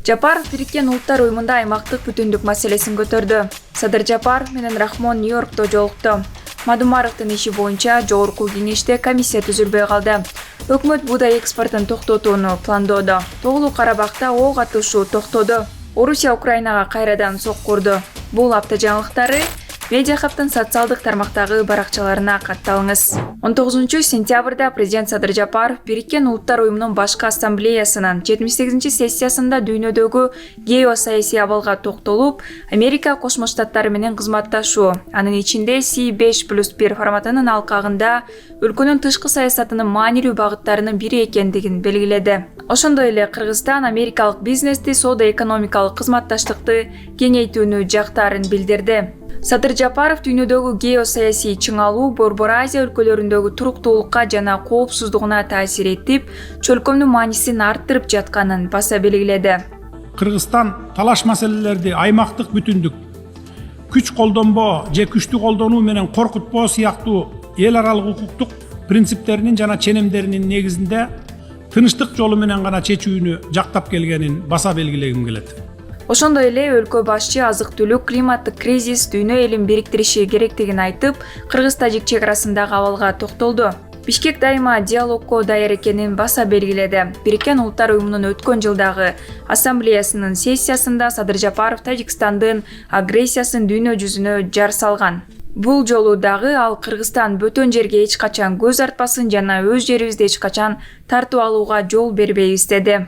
Жапаров Бириккен Улуттар уюмунда аймактык бүтүндүк маселесин көтөрдү. Садыр Жапаров менен Рахмон Нью-Йоркто жолукту. Мадумаровдун иши боюнча жогорку кеңеште комиссия түзүлбөй калды. Өкмөт буудай экспортун токтотууну пландоодо. Тоголуу Карабакта ок атышуу токтоду. Орусия Украинага кайрадан сокку урду. Бул апта жаңылыктары Медиа Хабтын социалдык тармактагы баракчаларына катталыңыз. 19 сентябрда президент Садыр Жапаров Бириккен Улуттар уюмунун башкы ассамблеясынын 78 сессиясында дүйнөдөгү геосаясий абалга токтолуп, Америка Кошмо Штаттары менен кызматташуу, анын ичинде C5+1 форматынын алкагында өлкөнүн тышкы саясатынын маанилүү багыттарынын бири экендигин белгиледи. Ошондой эле Кыргызстан америкалык бизнести, соода-экономикалык кызматташтыкты кеңейтүүнү жактаарын билдирди. Садыр Жапаров дүйнөдөгү геосаясий чыңалуу Борбор Азия өлкөлөрүндөгү туруктуулукка жана коопсуздугуна таасир этип, чөлкөмдүн маанисин арттырып жатканын баса белгиледи. Кыргызстан талаш маселелерди аймактык бүтүндүк, күч колдонбоо же күчтү колдонуу менен коркутпоо сыяктуу эл аралык укуктук принциптеринин жана ченемдеринин негизинде тынчтык жолу менен гана чечүүнү жактап келгенин баса белгилегим келет. Ошондой эле өлкө башчы азык-түлүк, климаттык кризис дүйнө элин бириктириши керектигин айтып, Кыргыз-Тажик чек арасындагы абалга токтолду. Бишкек дайыма диалогко даяр экенин баса белгиледи. Бириккен Улуттар уюмунун өткөн жылдагы ассамблеясынын сессиясында Садыр Жапаров Тажикстандын агрессиясын дүйнө жүзүнө жар салган. Бул жолу дагы ал Кыргызстан бөтөн жерге эч качан көз артпасын жана өз жерибизде эч качан тартып алууга жол бербейбиз деди.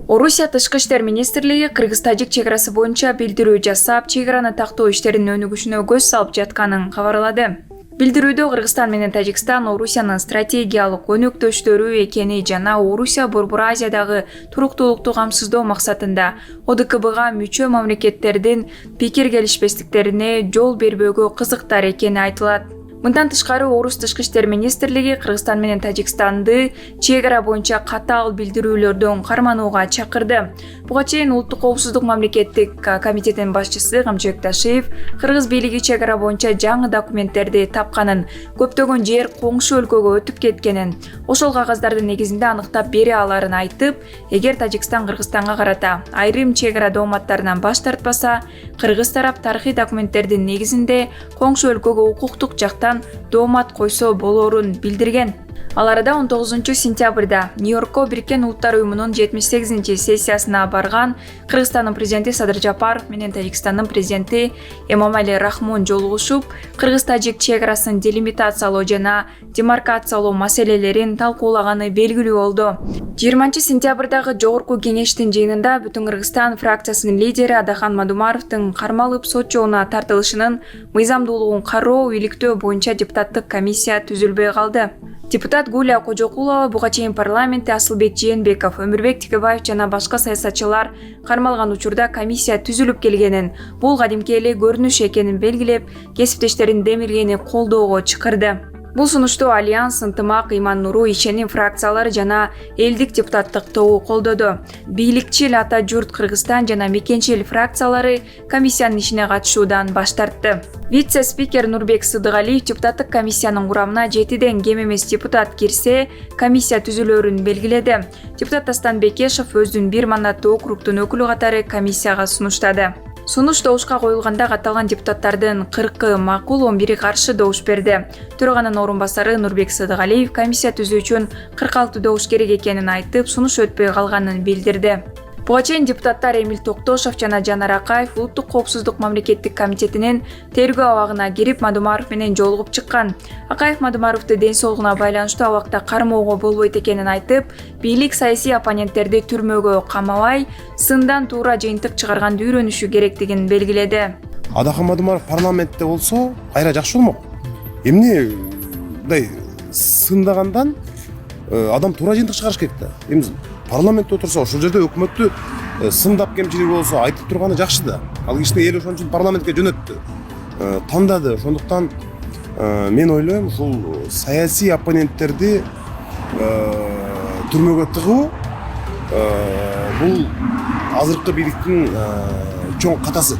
Орусия Тышкы иштер министрлиги Кыргыз-Тажик чек арасы боюнча билдирүү жасап, чек араны тактоо иштеринин өнүгүшүнө көз салып жатканын кабарлады. Билдирүүдө Кыргызстан менен Тажикстан Орусиянын стратегиялык өнөктөштөрү экени жана Орусия Борбор Азиядагы туруктуулукту камсыздоо максатында ОДКБга мүчө мамлекеттердин пикир келишпестиктерине жол бербөөгө кызыктар экени айтылат. Мындан тышкары Орус Тышкы иштер министрлиги Кыргызстан менен Тажикстанды чек ара боюнча катаал билдирүүлөрдөн карманууга чакырды. Буга чейин Улуттук коопсуздук мамлекеттик комитетинин башчысы Камчыбек Ташиев Кыргыз бийлиги чек ара боюнча жаңы документтерди тапканын, көптөгөн жер коңшу өлкөгө өтүп кеткенин, ошол кагаздардын негизинде аныктап бере аларын айтып, эгер Тажикстан Кыргызстанга карата айрым чек ара дооматтарынан баш тартпаса, Кыргыз тарап тарыхый документтердин негизинде коңшу өлкөгө укуктук жактан доомат койсо болоорун билдирген. Ал арада 19 сентябрда Нью-Йоркко Бириккен Улуттар уюмунун 78 сессиясына барган Кыргызстандын президенти Садыр Жапаров менен Тажикстандын президенти Эмомали Рахмон жолугушуп, Кыргыз-Тажик чек арасын делимитациялоо жана демаркациялоо маселелерин талкуулаганы белгилүү болду. 20 сентябрдагы жогорку кеңештин жыйынында Бүтүн Кыргызстан фракциясынын лидери Адахан Мадумаровдун кармалып сот жоона тартылышынын мыйзамдуулугун кароо, иликтөө боюнча депутаттык комиссия түзүлбөй калды. Депутат Гуля Кожокулова буга чейин парламентте Асылбек Жээнбеков, Өмүрбек Текебаев жана башка саясатчылар кармалган учурда комиссия түзүлүп келгенин, бул кадимки эле көрүнүш экенин белгилеп, кесиптештерин демилгени колдоого чакырды. Бул сунушту Альянс, Ынтымак, Иман Нуру, Ишеним фракциялары жана элдик депутаттык тобу колдоду. Бийликчил Ата журт Кыргызстан жана Мекенчил фракциялары комиссиянын ишине катышуудан баш тартты. Вице-спикер Нурбек Сыдыгалиев депутаттык комиссиянын курамына 7ден кем эмес депутат кирсе, комиссия түзүлөрүн белгиледи. Депутат Дастан Бекешев өздүн бир мандаттуу округдун өкүлү катары комиссияга сунуштады. Сунуш добушка коюлганда катталган депутаттардын 40-ы макул, 11-и каршы добуш берди. Төраганын орун басары Нурбек Сыдыгалиев комиссия түзүү үчүн 46 добуш керек экенин айтып, сунуш өтпөй калганын билдирди. Буга чейин депутаттар Эмил Токтошов жана Жанар Акаев Улуттук коопсуздук мамлекеттик комитетинин тергөө абагына кирип Мадумаров менен жолугуп чыккан. Акаев Мадумаровду ден соолугуна байланыштуу абакта кармоого болбойт экенин айтып, бийлик саясий оппоненттерди түрмөгө камабай, сындан туура жыйынтык чыгарганды үйрөнүшү керектигин белгиледи. Адахан Мадумаров парламентте болсо, кайра жакшы болмок. Эмне мындай сындагандан адам туура жыйынтык чыгарыш керек да. Эми парламентте отурса, ошол жерде өкмөттү сындап кемчилиги болсо айтып турганы жакшы да. Ал кишини эл ошон үчүн парламентке жөнөттү, тандады. Ошондуктан мен ойлойм, ушул саясий оппоненттерди түрмөгө тыгуу бул азыркы бийликтин чоң катасы.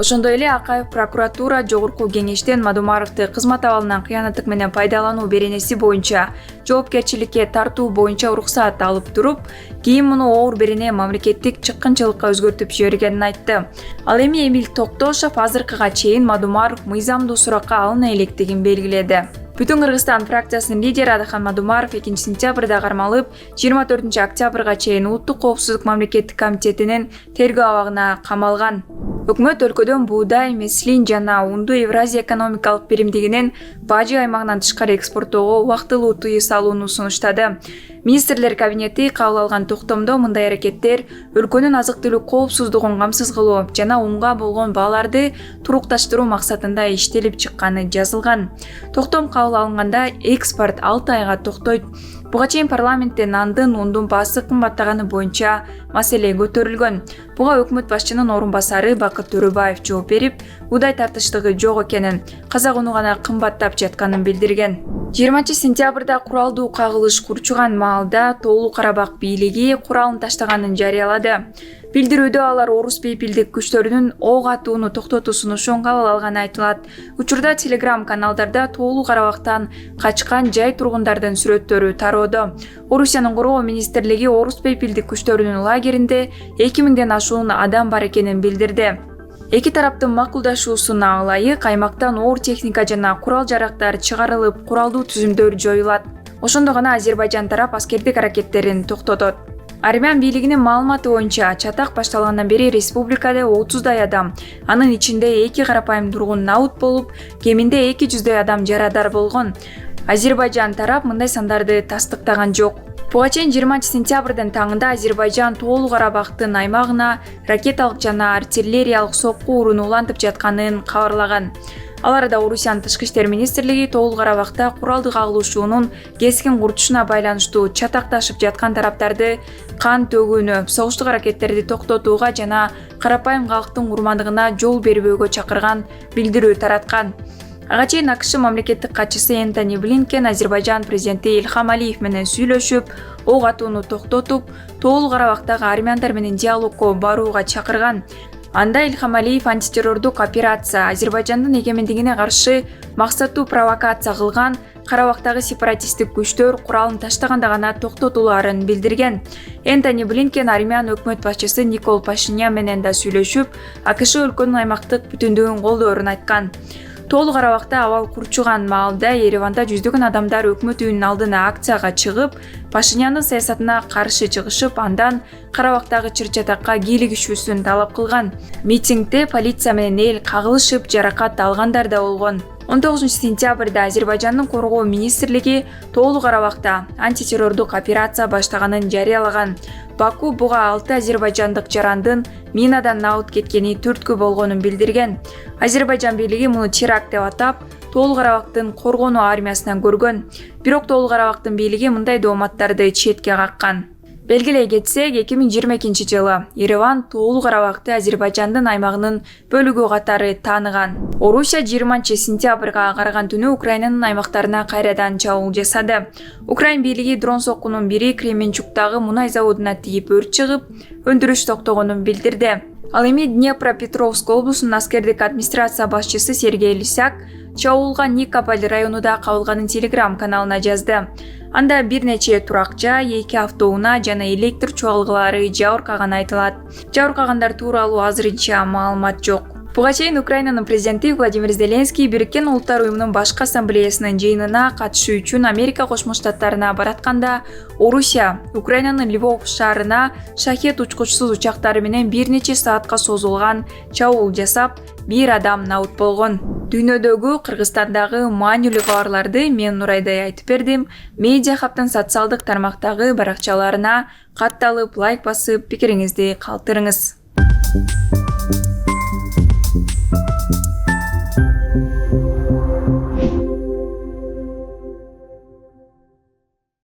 Ошондой эле Акаев прокуратура Жогорку кеңештен Мадумаровду кызмат абалынан кыянаттык менен пайдалануу беренеси боюнча жоопкерчиликке тартуу боюнча уруксаат алып туруп, кийин муну оор берене мамлекеттик чыккынчылыкка өзгөртүп жибергенин айтты. Ал эми Эмиль Токтошов азыркыга чейин Мадумаров мыйзамдуу суракка алына электигин белгиледи. Бүтүн Кыргызстан фракциясынын лидери Адахан Мадумаров 2-сентябрда кармалып, 24 октябрга чейин Улуттук коопсуздук мамлекеттик комитетинин тергөө абагына камалган. Өкмөт өлкөдөн буудай, меслин жана унду Евразия экономикалык биримдигинин бажы аймагынан тышкары экспорттоого убактылуу тыюу салууну сунуштады. Министрлер кабинети кабыл алган токтомдо мындай аракеттер өлкөнүн азык-түлүк коопсуздугун камсыз кылуу жана унга болгон бааларды турукташтыруу максатында иштелип чыкканы жазылган. Токтом кабыл алынганда экспорт 6 айга токтойт. Буга чейин парламентте нандын, ундун баасы кымбаттаганы боюнча маселе көтөрүлгөн. Буга өкмөт башчынын орун басары Бакыт Төрөбаев жооп берип, удай тартыштыгы жок экенин, казак уну гана кымбаттап жатканын билдирген. 20-сентябрда куралдуу кагылыш курчуган маалда Тоолуу Карабак бийлиги куралын таштаганын жарыялады. Билдирүүдө алар орус бейпилдик күчтөрүнүн ок атууну токтотуу сунушун кабыл алганы айтылат. Учурда Telegram каналдарда Тоолуу Карабактан качкан жай тургундардын сүрөттөрү тароодо. Орусиянын коргоо министрлиги орус бейпилдик күчтөрүнүн лагеринде 2000ден ашуун адам бар экенин билдирди. Эки тараптын макулдашуусуна ылайык аймактан оор техника жана курал-жарактар чыгарылып, куралдуу түзүмдөр жоюлат. Ошондо гана Азербайжан тарап аскердик аракеттерин токтотот. Армян бийлигинин маалыматы боюнча, чатак башталгандан бери республикада 30дай адам, анын ичинде 2 карапайым тургун наут болуп, кеминде 200дөй адам жарадар болгон. Азербайжан тарап мындай сандарды тастыктаган жок. Буга чейин 20-сентябрдын таңында Азербайжан Тоолуу Карабактын аймагына ракеталык жана артиллериялык сокку уруну улантып жатканын кабарлаган. Ал арада Орусиянын тышкы иштер министрлиги Тоолуу Карабакта куралдык кагылышуунун кескин курчушуна байланыштуу чатакташып жаткан тараптарды кан төгүүнү, согуштук аракеттерди токтотууга жана карапайым калктын курмандыгына жол бербөөгө чакырган билдирүү тараткан. Ага чейин АКШ мамлекеттик катчысы Энтони Блинкен Азербайжан президенти Ильхам Алиев менен сүйлөшүп, ок атууну токтотуп, Тоолуу Карабактагы армяндар менен диалогко барууга чакырган. Анда Ильхам Алиев антитеррордук операция, Азербайжандын эгемендигине каршы максаттуу провокация кылган Карабактагы сепаратисттик күчтөр куралын таштаганда гана токтотулаарын билдирген. Энтони Блинкен армян өкмөт башчысы Никол Пашинян менен да сүйлөшүп, АКШ өлкөнүн аймактык бүтүндүгүн колдоорун айткан. Тоолуу Карабакта абал курчуган маалда Ереванда жүздөгөн адамдар өкмөт үйүнүн алдына акцияга чыгып, Пашиняндын саясатына каршы чыгышып, андан Карабактагы чыр-чатакка кийлигишүүсүн талап кылган. Митингде полиция менен эл кагылышып, жаракат алгандар да болгон. 19-сентябрда Азербайжандын коргоо министрлиги Тоолуу Карабакта антитеррордук операция баштаганын жарыялаган. Баку буга 6 азербайжандык жарандын минадан наут кеткени түрткү болгонун билдирген. Азербайжан бийлиги муну теракт деп атап, Тоолуу Карабактын коргонуу армиясынан көргөн. Бирок Тоолуу Карабактын бийлиги мындай дооматтарды четке каккан. Белгилей кетсек, 2022 жылы Ереван Тоолуу Карабакты Азербайжандын аймагынын бөлүгү катары тааныган. Орусия 20-сентябрга караган түнү Украинанын аймактарына кайрадан чабуул жасады. Украин бийлиги дрон соккунун бири Кременчуктагы мунай заводуна тийип өрт чыгып, өндүрүш токтогонун билдирди. Ал эми Днепропетровск облусунун аскердик администрация башчысы Сергей Лисяк чабуулга Никополь районунда кабылганын Telegram каналына жазды. Анда бир нече турак жай, 2 автоунаа жана электр чуалгылары жабыркаганы айтылат. Жабыркагандар тууралуу азырынча маалымат жок. Буга чейин Украинанын президенти Владимир Зеленский Бириккен Улуттар уюмунун башкы ассамблеясынын жыйынына катышуу үчүн Америка Кошмо Штаттарына баратканда, Орусия Украинанын Львов шаарына шахет учкучсуз учактары менен бир нече саатка созулган чабуул жасап, 1 адам наут болгон. Дүйнөдөгү, Кыргызстандагы маанилүү кабарларды мен Нурайдай айтып бердим. Медиа Хабтын социалдык тармактагы баракчаларына катталып, лайк басып, пикириңизди калтырыңыз.